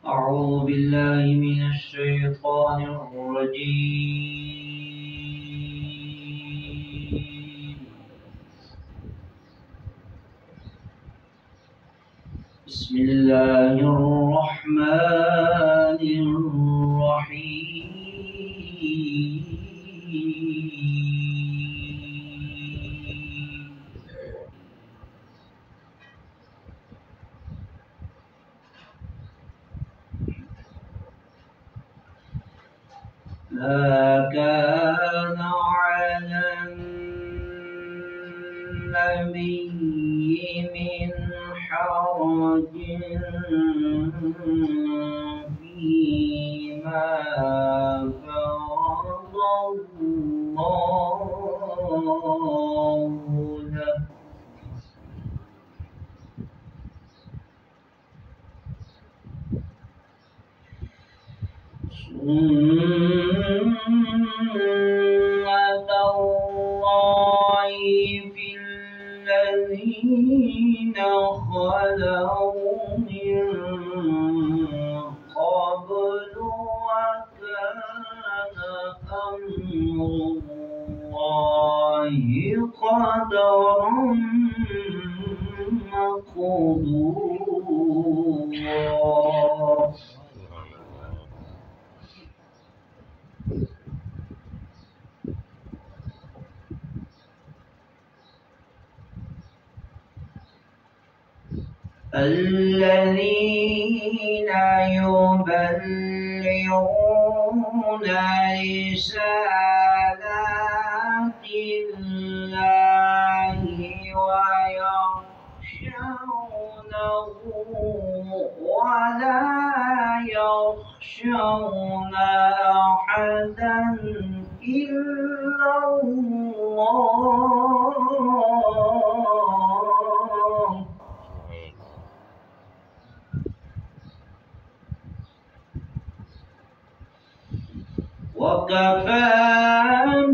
أعوذ بالله من الشيطان الرجيم. بسم الله الرحمن الرحيم. ما كان على النبي من حرج فيما فرض الله له، سنة الله في الذين خلوا من قبل، وكان أمر الله قدرا مقدورا. الذين يبلغون رسالات الله ويخشونه ولا يخشون أحدا إلا الله، وكفى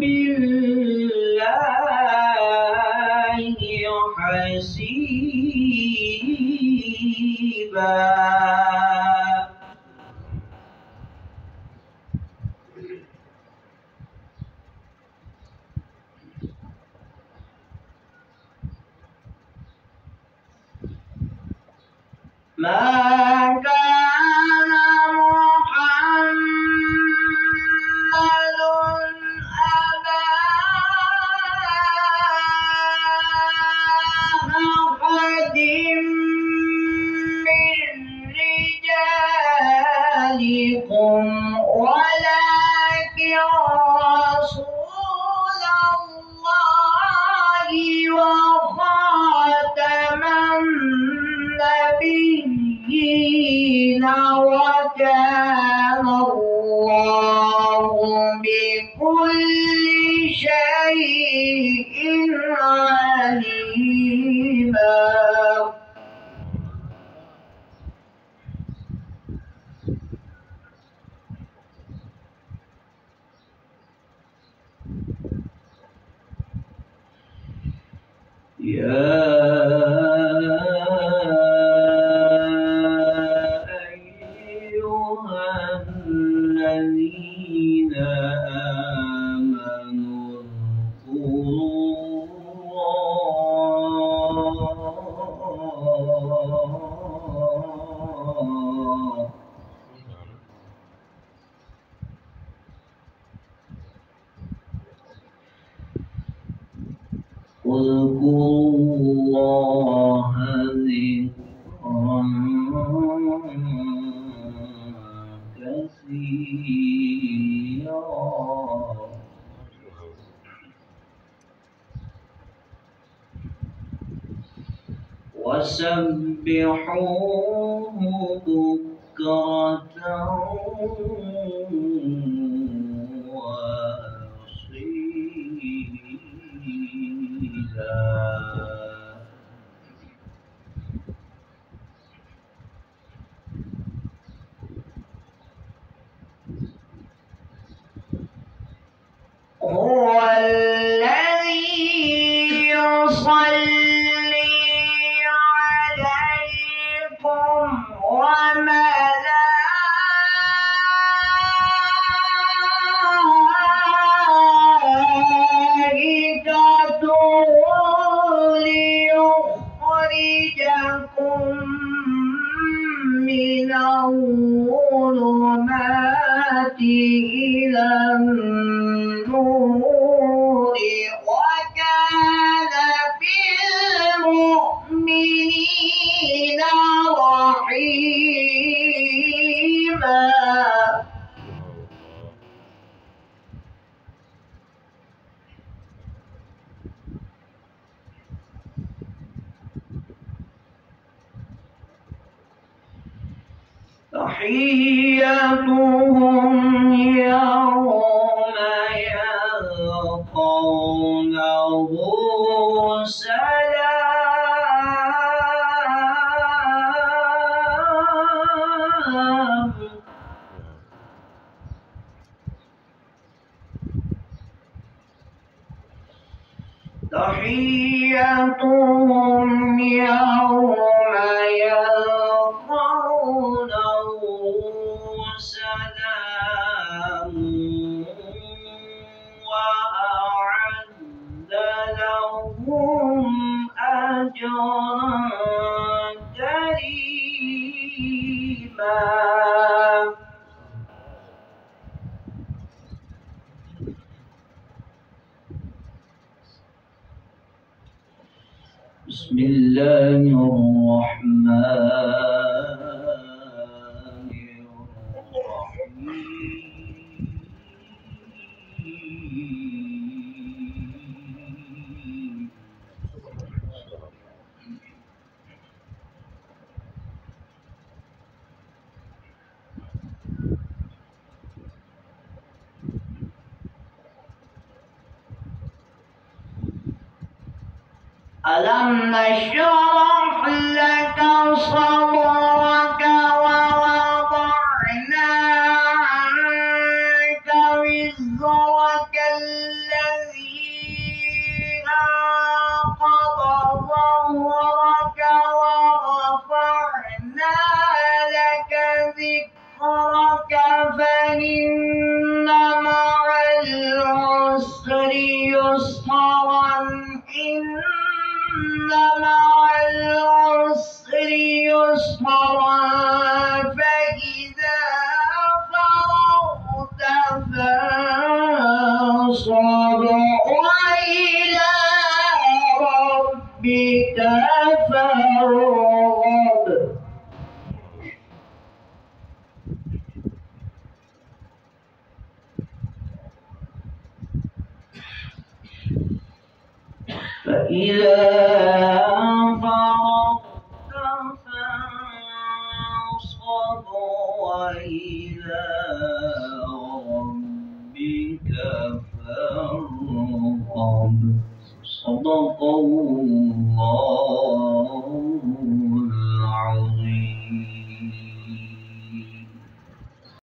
بالله حسيبا. ما كان محمد أبا أحد من رجالكم ولكن رسول الله وخاتم النبيين، وكان الله بكل شيء عليما. يا أيها الذين آمنوا اذكروا الله ذكرا كثيرا. وسبحوه بكرة وأصيلا. هو الذي يصلي عليكم وملائكته تحيتهم يوم يلقونه سلام تحيتهم يوم يلقونه سلام وأعد لهم أجرا كريما. بسم الله الرحمن الرحيم. ألم نشرح لك صدرك ووضعنا عنك وزرك الذي أنقض ظهرك ورفعنا لك ذكرك فإن مع العسر يسرا مع العسر يسرا فإذا فرغت فانصب وإلى ربك فارغب. فإذا فرغت فانصب وإلى ربك فارغب. صدق الله